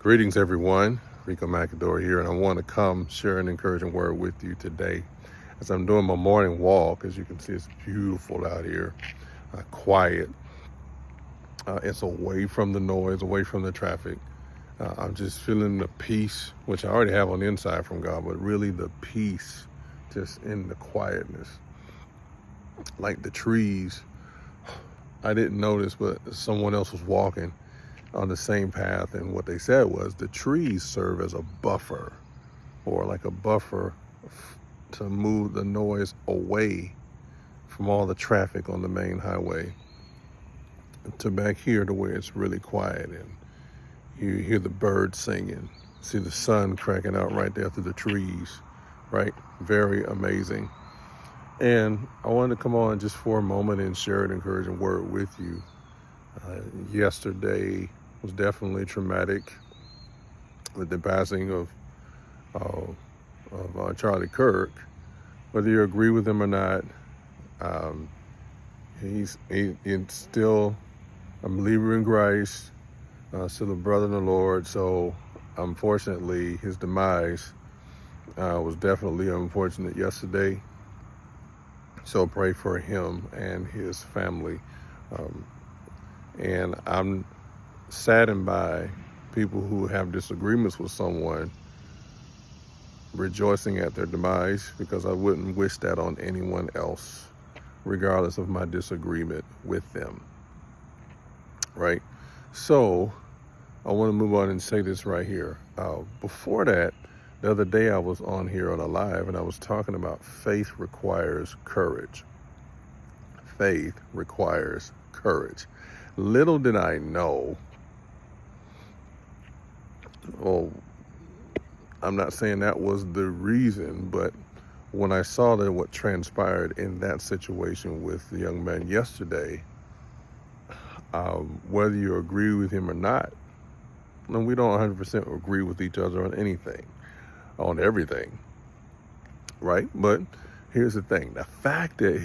Greetings, everyone. Ricco McAdory here, and I want to come share an encouraging word with you today. As I'm doing my morning walk, as you can see, it's beautiful out here, quiet. It's away from the noise, away from the traffic. I'm just feeling the peace, which I already have on the inside from God, but really the peace just in the quietness. Like the trees, I didn't notice, but someone else was walking on the same path, and what they said was the trees serve as a buffer, or like a buffer to move the noise away from all the traffic on the main highway to back here to where it's really quiet, and you hear the birds singing, see the sun cracking out right there through the trees, right? Very amazing. And I wanted to come on just for a moment and share an encouraging word with you. Yesterday was definitely traumatic with the passing of Charlie Kirk. Whether you agree with him or not, he's still a believer in Christ, still a brother in the Lord. So unfortunately, his demise was definitely unfortunate yesterday. So pray for him and his family. And I'm saddened by people who have disagreements with someone rejoicing at their demise, because I wouldn't wish that on anyone else, regardless of my disagreement with them, right? So I want to move on and say this right here. Before that, the other day I was on here on a live, and I was talking about faith requires courage. Faith requires courage. Little did I know, well, I'm not saying that was the reason, but when I saw that what transpired in that situation with the young man yesterday, whether you agree with him or not, and we don't 100% agree with each other on anything, on everything, right? But here's the thing, the fact that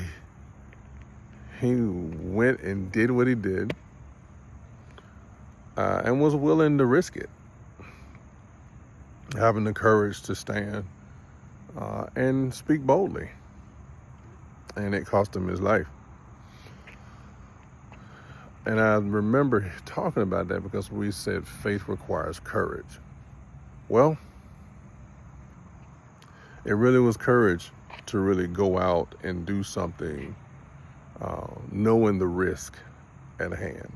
he went and did what he did, and was willing to risk it, having the courage to stand and speak boldly, and it cost him his life. And I remember talking about that because we said faith requires courage. Well, it really was courage to really go out and do something, knowing the risk at hand.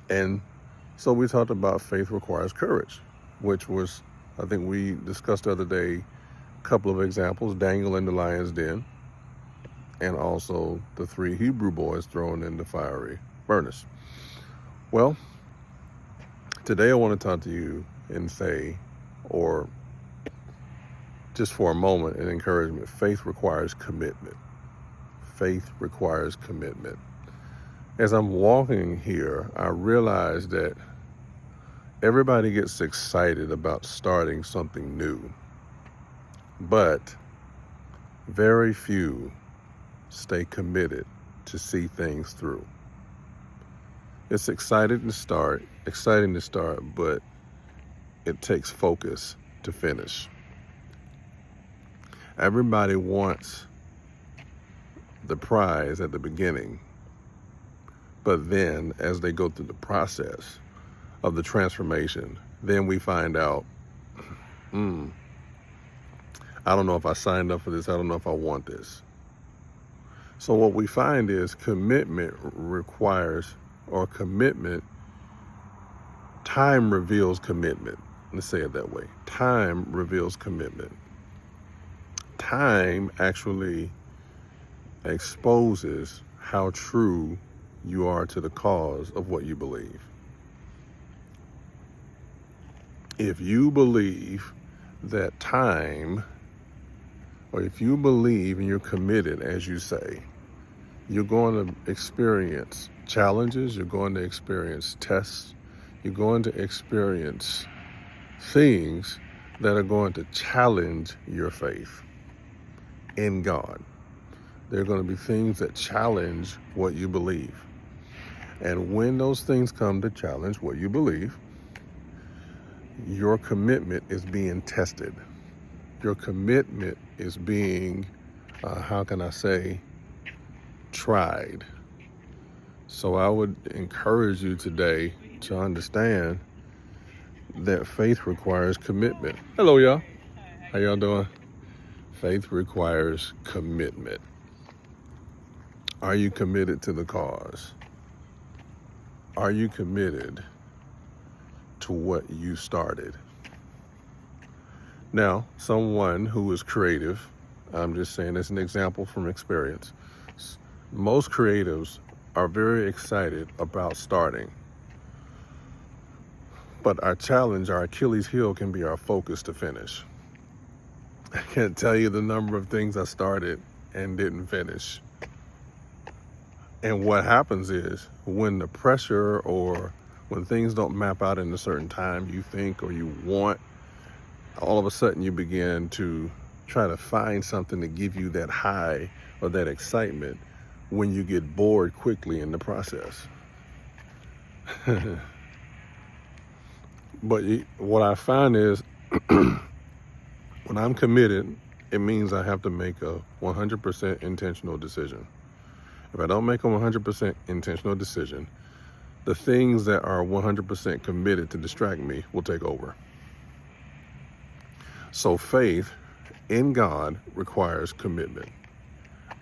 And so we talked about faith requires courage, which was, I think we discussed the other day, a couple of examples: Daniel in the lion's den, and also the 3 Hebrew boys thrown in the fiery furnace. Well, today I want to talk to you and say, or just for a moment, an encouragement: faith requires commitment. Faith requires commitment. As I'm walking here, I realize that everybody gets excited about starting something new, but very few stay committed to see things through. It's exciting to start, but it takes focus to finish. Everybody wants the prize at the beginning, but then as they go through the process of the transformation, then we find out, I don't know if I signed up for this. I don't know if I want this. So what we find is commitment time reveals commitment. Let's say it that way. Time reveals commitment. Time actually exposes how true you are to the cause of what you believe. If you believe that time, or if you believe and you're committed, as you say, you're going to experience challenges, you're going to experience tests, you're going to experience things that are going to challenge your faith in God. There are going to be things that challenge what you believe. And when those things come to challenge what you believe, your commitment is being tested. Your commitment is being, how can I say, tried. So I would encourage you today to understand that faith requires commitment. Hello, y'all. How y'all doing? Faith requires commitment. Are you committed to the cause? Are you committed to what you started? Now, someone who is creative, I'm just saying as an example from experience, most creatives are very excited about starting. But our challenge, our Achilles heel can be our focus to finish. I can't tell you the number of things I started and didn't finish. And what happens is when the pressure or when things don't map out in a certain time you think or you want, all of a sudden you begin to try to find something to give you that high or that excitement when you get bored quickly in the process. But what I find is when I'm committed, it means I have to make a 100% intentional decision. If I don't make a 100% intentional decision, the things that are 100% committed to distract me will take over. So faith in God requires commitment.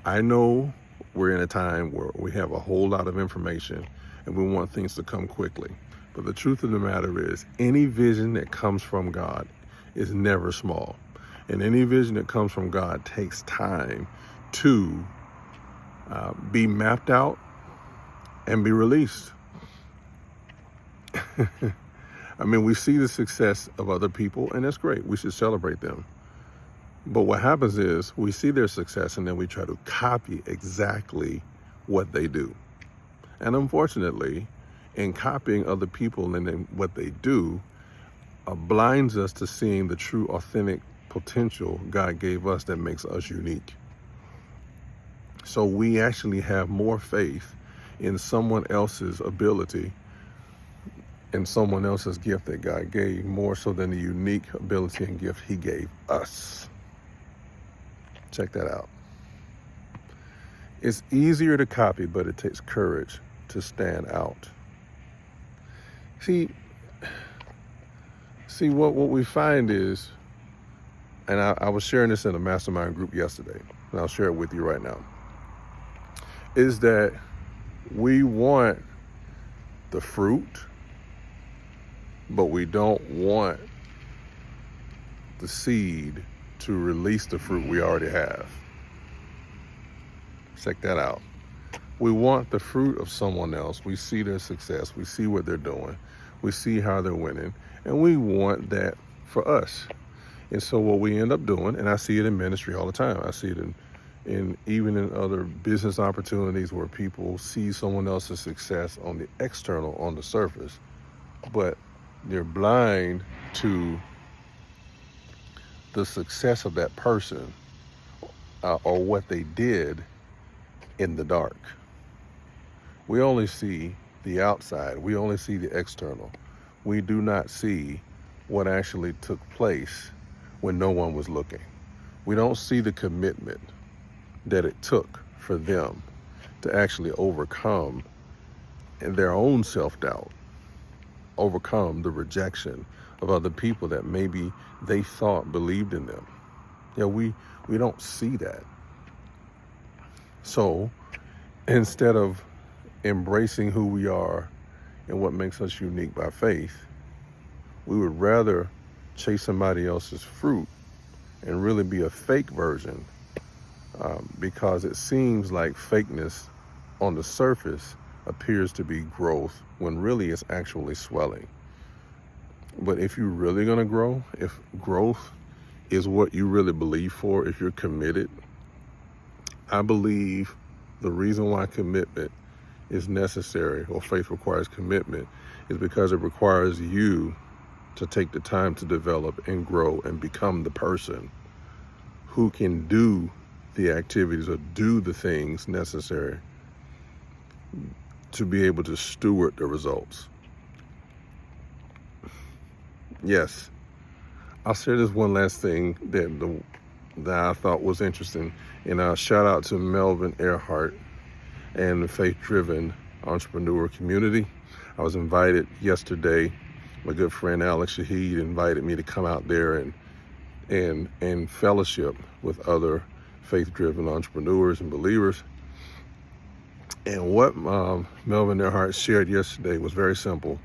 I know we're in a time where we have a whole lot of information and we want things to come quickly. But the truth of the matter is, any vision that comes from God is never small. And any vision that comes from God takes time to be mapped out and be released. I mean, we see the success of other people, and that's great. We should celebrate them. But what happens is we see their success, and then we try to copy exactly what they do. And unfortunately, in copying other people and then what they do, blinds us to seeing the true, authentic potential God gave us that makes us unique. So we actually have more faith in someone else's ability and someone else's gift that God gave, more so than the unique ability and gift He gave us. Check that out. It's easier to copy, but it takes courage to stand out. See, what we find is, and I was sharing this in a mastermind group yesterday, and I'll share it with you right now, is that we want the fruit, but we don't want the seed to release the fruit we already have. Check that out. We want the fruit of someone else. We see their success. We see what they're doing. We see how they're winning. And we want that for us. And so what we end up doing, and I see it in ministry all the time. I see it in even in other business opportunities where people see someone else's success on the external, on the surface, but they're blind to the success of that person or what they did in the dark. We only see the outside. We only see the external. We do not see what actually took place when no one was looking. We don't see the commitment that it took for them to actually overcome their own self-doubt, overcome the rejection of other people that maybe they thought believed in them. Yeah, we don't see that. So instead of embracing who we are and what makes us unique by faith, we would rather chase somebody else's fruit and really be a fake version because it seems like fakeness on the surface appears to be growth when really it's actually swelling. But if you're really going to grow, if growth is what you really believe for, if you're committed, I believe the reason why commitment is necessary, or faith requires commitment, is because it requires you to take the time to develop and grow and become the person who can do the activities or do the things necessary to be able to steward the results. Yes, I'll share this one last thing that I thought was interesting. And shout out to Melvin Earhart and the faith-driven entrepreneur community. I was invited yesterday. My good friend Alex Shahid invited me to come out there and fellowship with other faith-driven entrepreneurs and believers. And what Melvin Earhart shared yesterday was very simple.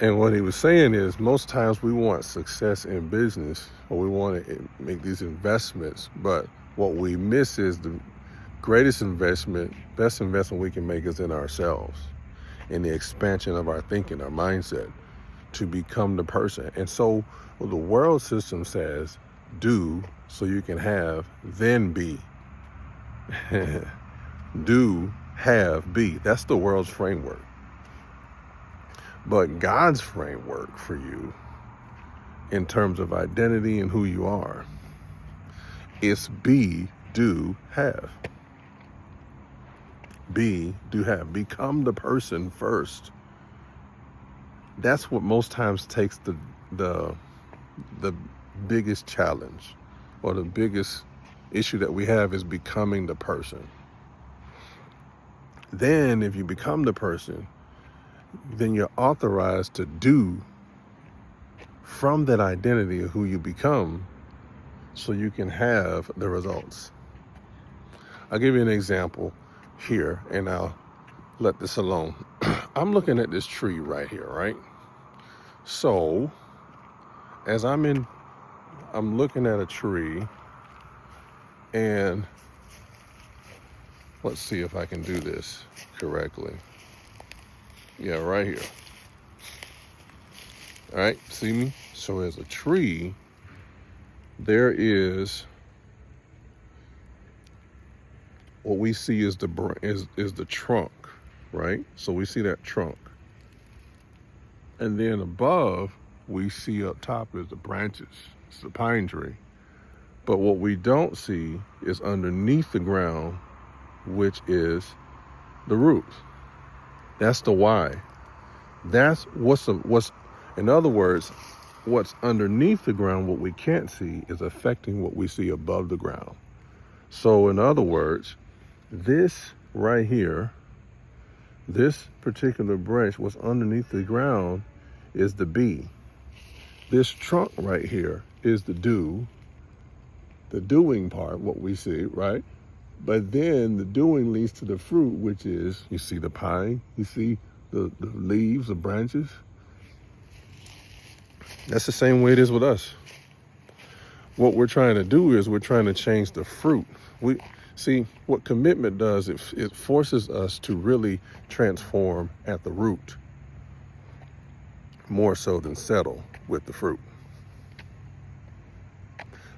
And what he was saying is, most times we want success in business, or we want to make these investments, but what we miss is the greatest investment, best investment we can make is in ourselves, in the expansion of our thinking, our mindset, to become the person. And so the world system says, do so you can have, then be. Do, have, be. That's the world's framework. But God's framework for you, in terms of identity and who you are, is be, do, have. Be, do, have. Become the person first. That's what most times takes the biggest challenge, or the biggest issue that we have, is becoming the person. Then if you become the person, then you're authorized to do from that identity of who you become, so you can have the results. I'll give you an example here, and I'll let this alone. I'm looking at this tree right here, right? So as I'm looking at a tree, and let's see if I can do this correctly. Yeah, right here. All right, see me? So as a tree, there is, what we see is the trunk, right? So we see that trunk. And then above, we see up top is the branches. It's the pine tree. But what we don't see is underneath the ground, which is the roots. That's the why. That's what's in other words, what's underneath the ground, what we can't see, is affecting what we see above the ground. So in other words, this right here, this particular branch, what's underneath the ground, is the be. This trunk right here is the do, the doing part, what we see, right? But then the doing leads to the fruit, which is, you see the pine, you see the leaves, the branches. That's the same way it is with us. What we're trying to do is we're trying to change the fruit. We see what commitment does. It forces us to really transform at the root, more so than settle with the fruit.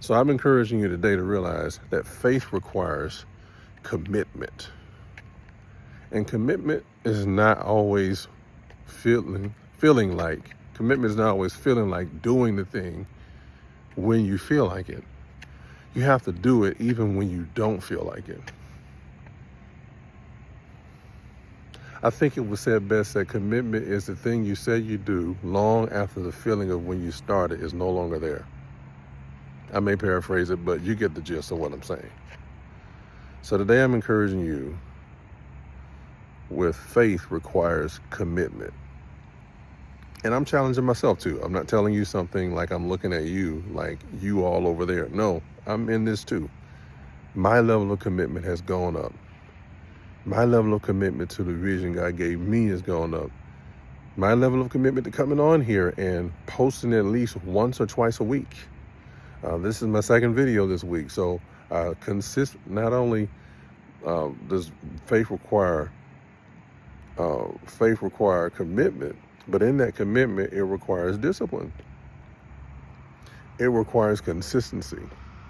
So I'm encouraging you today to realize that faith requires commitment. And commitment is not always feeling like doing the thing when you feel like it. You have to do it even when you don't feel like it. I think it was said best that commitment is the thing you say you do long after the feeling of when you started is no longer there. I may paraphrase it, but you get the gist of what I'm saying. So today I'm encouraging you with faith requires commitment. And I'm challenging myself too. I'm not telling you something like I'm looking at you like you all over there. No, I'm in this too. My level of commitment has gone up. My level of commitment to the vision God gave me has gone up. My level of commitment to coming on here and posting at least once or twice a week. This is my second video this week. So not only does faith require commitment, but in that commitment, it requires discipline. It requires consistency,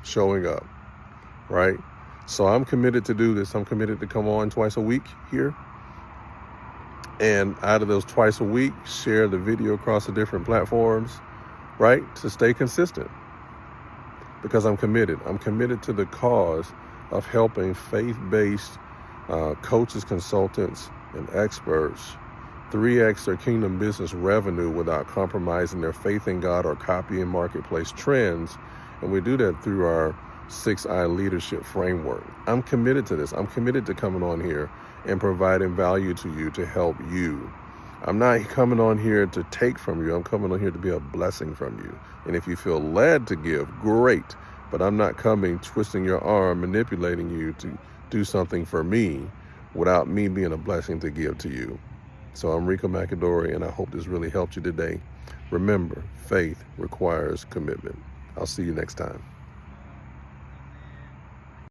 showing up, right? So I'm committed to do this. I'm committed to come on twice a week here. And out of those twice a week, share the video across the different platforms, right? To stay consistent. Because I'm committed. I'm committed to the cause of helping faith-based coaches, consultants, and experts 3x their kingdom business revenue without compromising their faith in God or copying marketplace trends. And we do that through our 6I leadership framework. I'm committed to this. I'm committed to coming on here and providing value to you to help you. I'm not coming on here to take from you. I'm coming on here to be a blessing from you. And if you feel led to give, great. But I'm not coming twisting your arm, manipulating you to do something for me without me being a blessing to give to you. So I'm Ricco McAdory, and I hope this really helped you today. Remember, faith requires commitment. I'll see you next time.